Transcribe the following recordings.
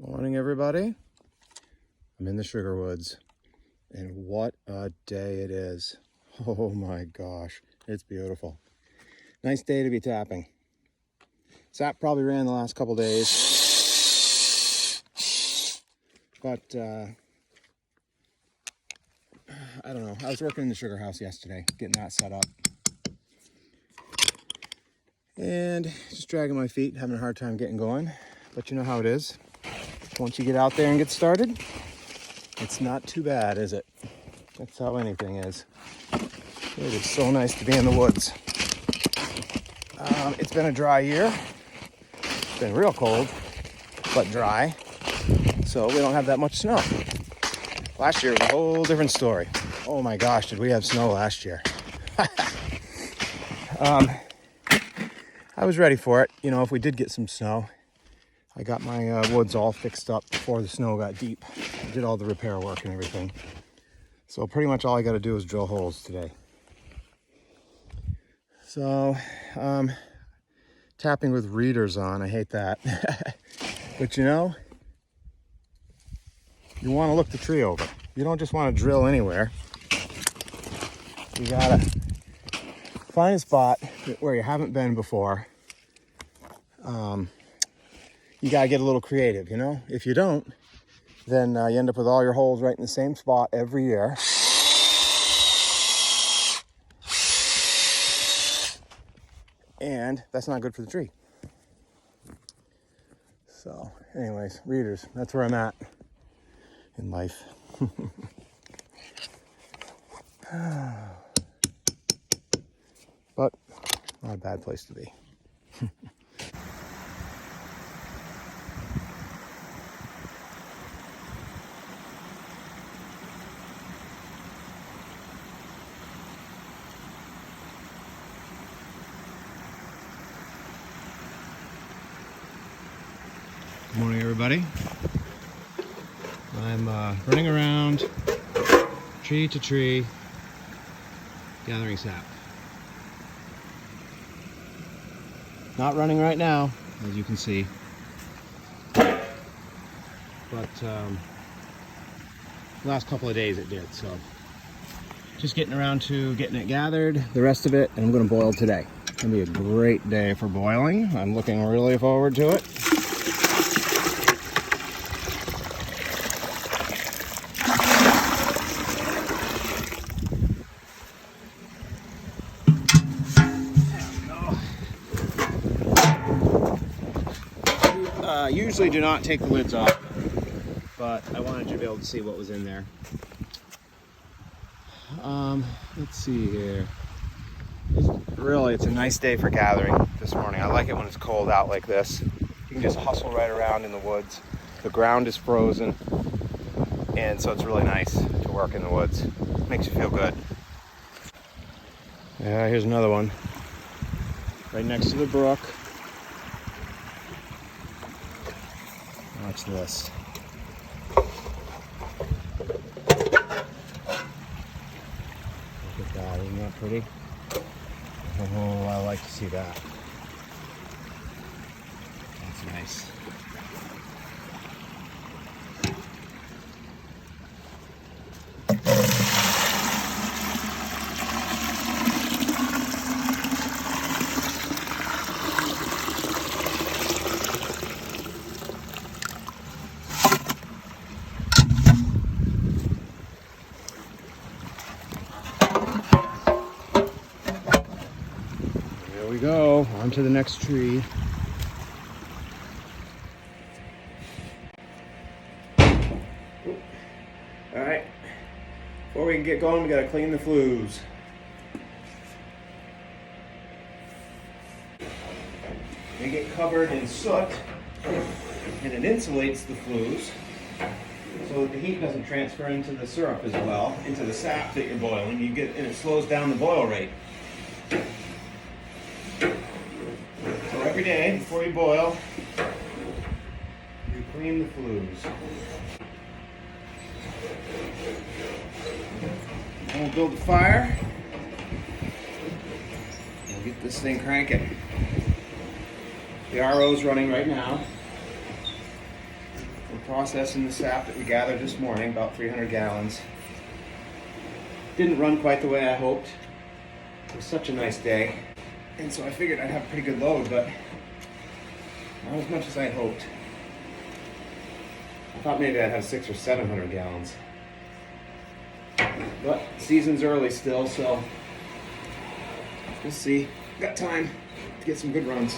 Morning, everybody. I'm in the sugar woods, and what a day it is. Oh my gosh, it's beautiful. Nice day to be tapping. Sap probably ran the last couple days, but I don't know. I was working in the sugar house yesterday, getting that set up, and just dragging my feet, having a hard time getting going. But you know how it is. Once you get out there and get started, it's not too bad, is it? That's how anything is. It is so nice to be in the woods. It's been a dry year. It's been real cold, but dry. So we don't have that much snow. Last year was a whole different story. Oh my gosh, did we have snow last year? I was ready for it. You know, if we did get some snow, I got my woods all fixed up before the snow got deep. I did all the repair work and everything. So pretty much all I got to do is drill holes today. So, tapping with readers on, I hate that. But you know, you want to look the tree over. You don't just want to drill anywhere. You gotta find a spot where you haven't been before. You gotta get a little creative, you know? If you don't, then you end up with all your holes right in the same spot every year. And that's not good for the tree. So, anyways, readers, that's where I'm at in life. But not a bad place to be. Good morning, everybody. I'm running around tree to tree, gathering sap. Not running right now, as you can see, but the last couple of days it did, so just getting around to getting it gathered, the rest of it, and I'm going to boil today. It's going to be a great day for boiling. I'm looking really forward to it. Usually do not take the lids off, but I wanted you to be able to see what was in there. Let's see here. It's a nice day for gathering this morning. I like it when it's cold out like this. You can just hustle right around in the woods. The ground is frozen, and so it's really nice to work in the woods. Makes you feel good. Yeah, here's another one. Right next to the brook. Watch this. Look at that, isn't that pretty? Oh, I like to see that. That's nice. There we go, on to the next tree. All right, before we can get going, we gotta clean the flues. They get covered in soot, and it insulates the flues so that the heat doesn't transfer into the syrup as well, into the sap that you're boiling. And it slows down the boil rate. So every day before you boil, you clean the flues. And we'll build a fire and get this thing cranking. The RO's running right now. We're processing the sap that we gathered this morning, about 300 gallons. Didn't run quite the way I hoped. It was such a nice day. And so I figured I'd have a pretty good load, but not as much as I had hoped. I thought maybe I'd have 600 or 700 gallons. But season's early still, so we'll see. Got time to get some good runs.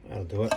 That'll do it.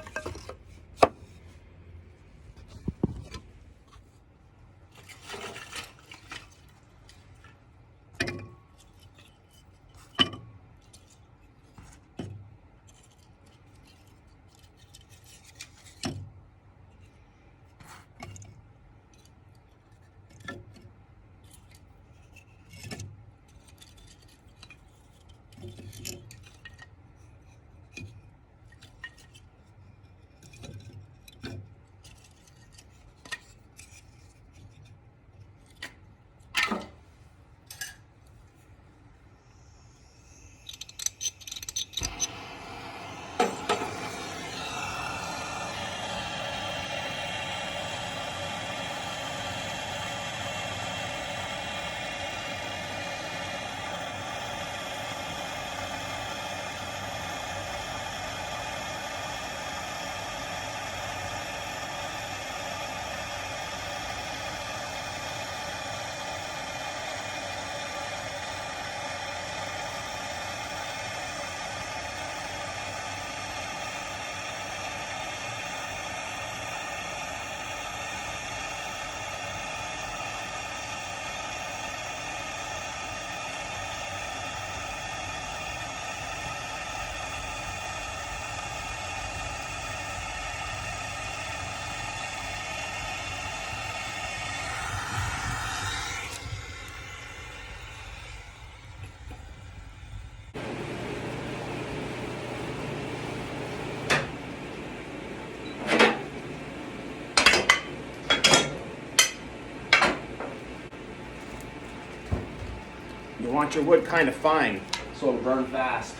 You want your wood kind of fine so it'll burn fast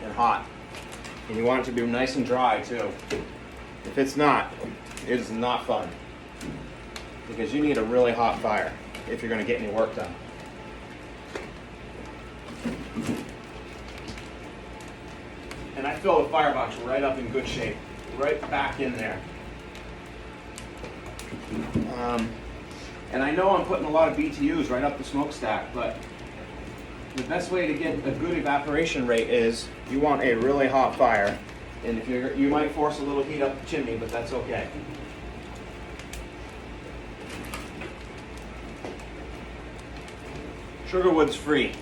and hot. And you want it to be nice and dry too. If it's not, it is not fun. Because you need a really hot fire if you're going to get any work done. And I fill the firebox right up in good shape, right back in there. And I know I'm putting a lot of BTUs right up the smokestack, but the best way to get a good evaporation rate is you want a really hot fire. And if you might force a little heat up the chimney, but that's okay. Sugarwood's free.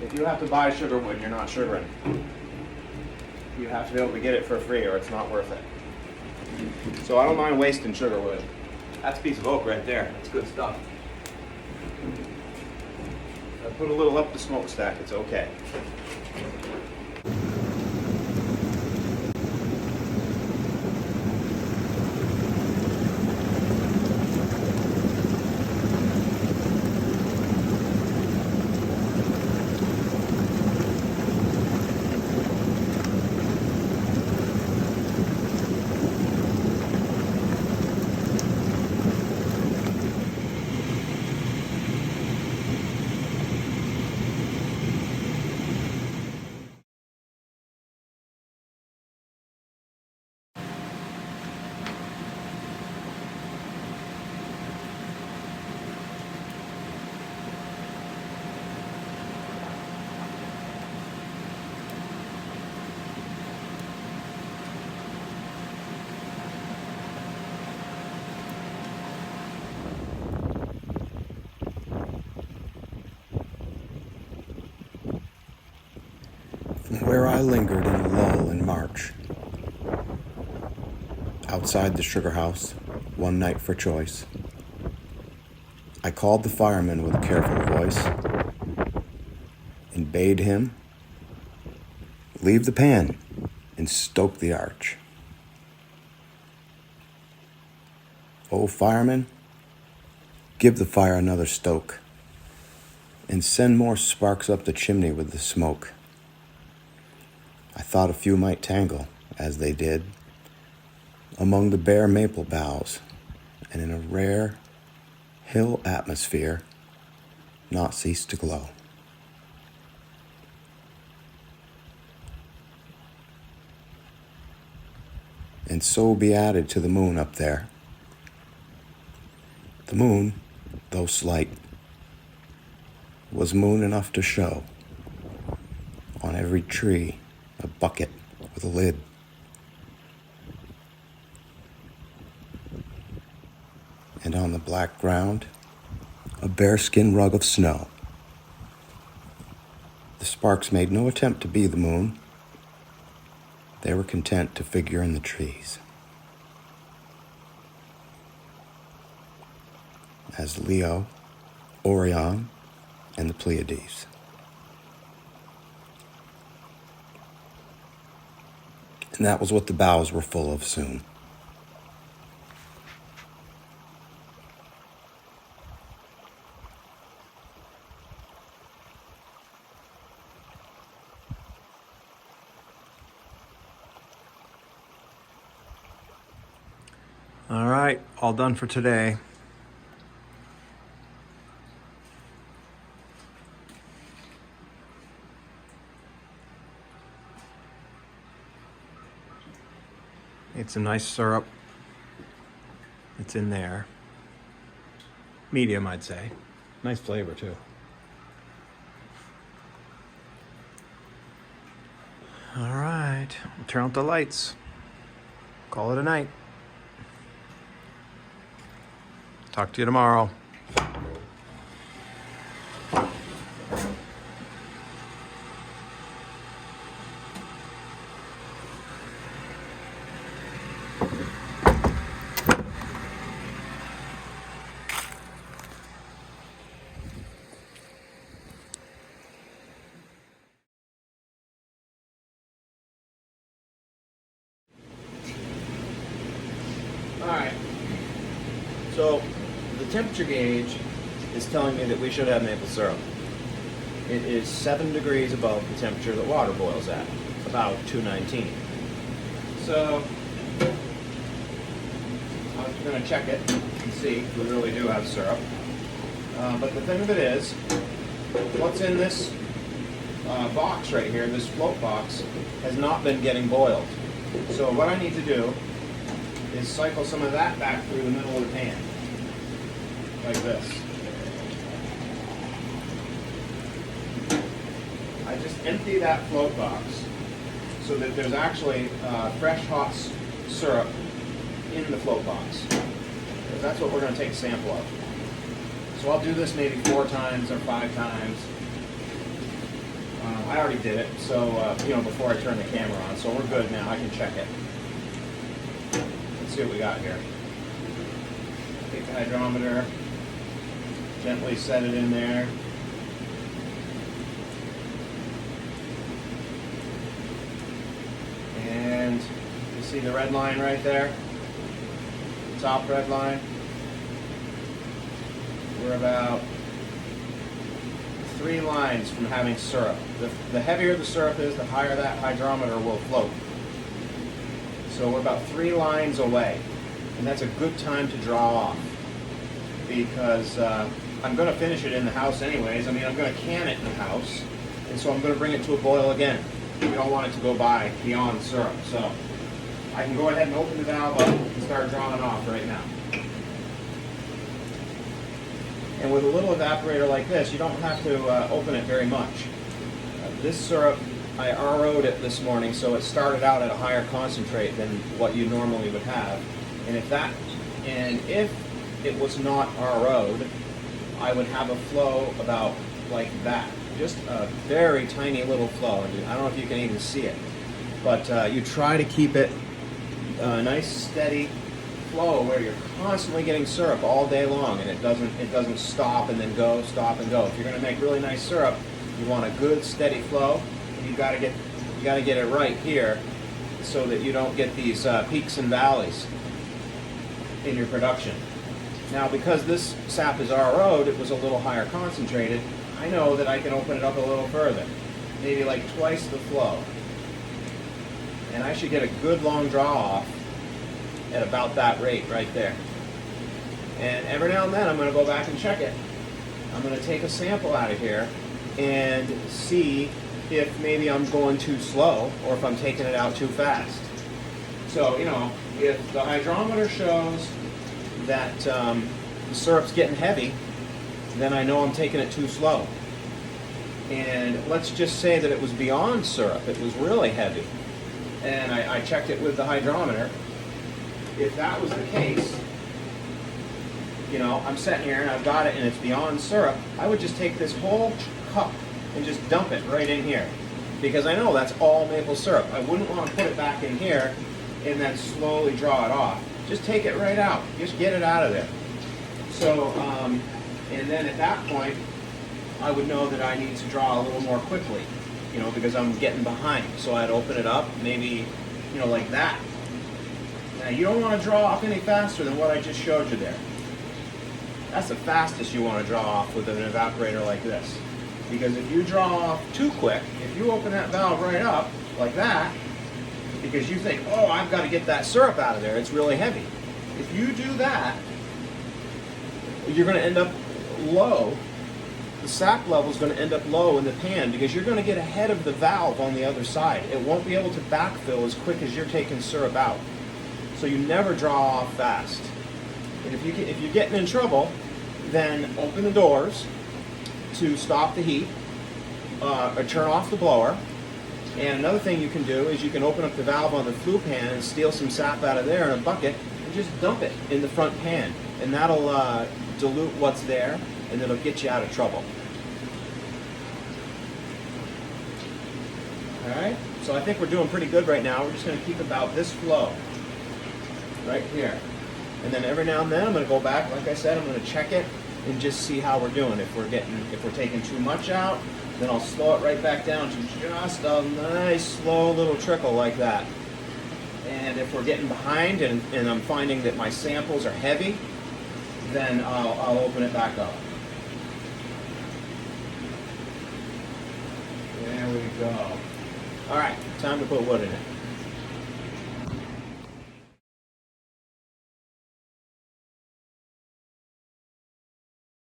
If you have to buy sugarwood, you're not sugaring. You have to be able to get it for free or it's not worth it. So I don't mind wasting sugarwood. That's a piece of oak right there. That's good stuff. I put a little up the smokestack, it's okay. I lingered in a lull in March, outside the sugar house, one night for choice, I called the fireman with a careful voice and bade him leave the pan and stoke the arch. Oh, fireman, give the fire another stoke and send more sparks up the chimney with the smoke. I thought a few might tangle, as they did, among the bare maple boughs, and in a rare hill atmosphere not cease to glow. And so be added to the moon up there. The moon, though slight, was moon enough to show on every tree a bucket with a lid. And on the black ground, a bearskin rug of snow. The sparks made no attempt to be the moon. They were content to figure in the trees. As Leo, Orion, and the Pleiades. And that was what the boughs were full of soon. All right, all done for today. It's a nice syrup. It's in there. Medium, I'd say. Nice flavor, too. All right, we'll turn out the lights. Call it a night. Talk to you tomorrow. Alright, so the temperature gauge is telling me that we should have maple syrup. It is 7 degrees above the temperature that water boils at, about 219. So, I'm going to check it and see if we really do have syrup. But the thing of it is, what's in this box right here, this float box, has not been getting boiled. So what I need to do is cycle some of that back through the middle of the pan, like this. I just empty that float box so that there's actually fresh hot syrup in the float box. That's what we're going to take a sample of. So I'll do this maybe 4 times or 5 times. I already did it, so before I turn the camera on, so we're good now. I can check it. Let's see what we got here. Take the hydrometer, gently set it in there. And you see the red line right there? The top red line. We're about 3 lines from having syrup. The heavier the syrup is, the higher that hydrometer will float. So we're about 3 lines away, and that's a good time to draw off, because I'm going to finish it in the house anyways. I mean, I'm going to can it in the house, and so I'm going to bring it to a boil again. We don't want it to go by beyond syrup, so I can go ahead and open the valve up and start drawing off right now. And with a little evaporator like this, you don't have to open it very much. This syrup, I RO'd it this morning, so it started out at a higher concentrate than what you normally would have. And if it was not RO'd, I would have a flow about like that. just a very tiny little flow. I don't know if you can even see it, but you try to keep it a nice steady flow where you're constantly getting syrup all day long, and it doesn't stop and then go, stop and go. If you're going to make really nice syrup, you want a good steady flow, and you got to get it right here so that you don't get these peaks and valleys in your production. Now, because this sap is RO'd, it was a little higher concentrated. I know that I can open it up a little further, maybe like twice the flow, and I should get a good long draw off at about that rate right there. And every now and then I'm going to go back and check it. I'm going to take a sample out of here and see if maybe I'm going too slow or if I'm taking it out too fast. So, you know, if the hydrometer shows that the syrup's getting heavy, then I know I'm taking it too slow. And let's just say that it was beyond syrup, it was really heavy, and I checked it with the hydrometer. If that was the case, you know, I'm sitting here and I've got it and it's beyond syrup, I would just take this whole cup and just dump it right in here, because I know that's all maple syrup. I wouldn't want to put it back in here and then slowly draw it off. Just take it right out. Just get it out of there. So, and then at that point, I would know that I need to draw a little more quickly, you know, because I'm getting behind. So I'd open it up, maybe, you know, like that. Now, you don't want to draw off any faster than what I just showed you there. That's the fastest you want to draw off with an evaporator like this. Because if you draw off too quick, if you open that valve right up, like that, because you think, oh, I've got to get that syrup out of there, it's really heavy. If you do that, you're going to end up low. The sap level is going to end up low in the pan because you're going to get ahead of the valve on the other side. It won't be able to backfill as quick as you're taking syrup out. So you never draw off fast. And if you're getting in trouble, then open the doors to stop the heat, or turn off the blower. And another thing you can do is you can open up the valve on the flue pan and steal some sap out of there in a bucket and just dump it in the front pan. And that'll dilute what's there, and it'll get you out of trouble. Alright, so I think we're doing pretty good right now. We're just going to keep about this flow right here. And then every now and then I'm going to go back, like I said, I'm going to check it and just see how we're doing. If we're taking too much out, then I'll slow it right back down to just a nice slow little trickle like that. And if we're getting behind and I'm finding that my samples are heavy, then I'll open it back up. There we go. All right, time to put wood in it.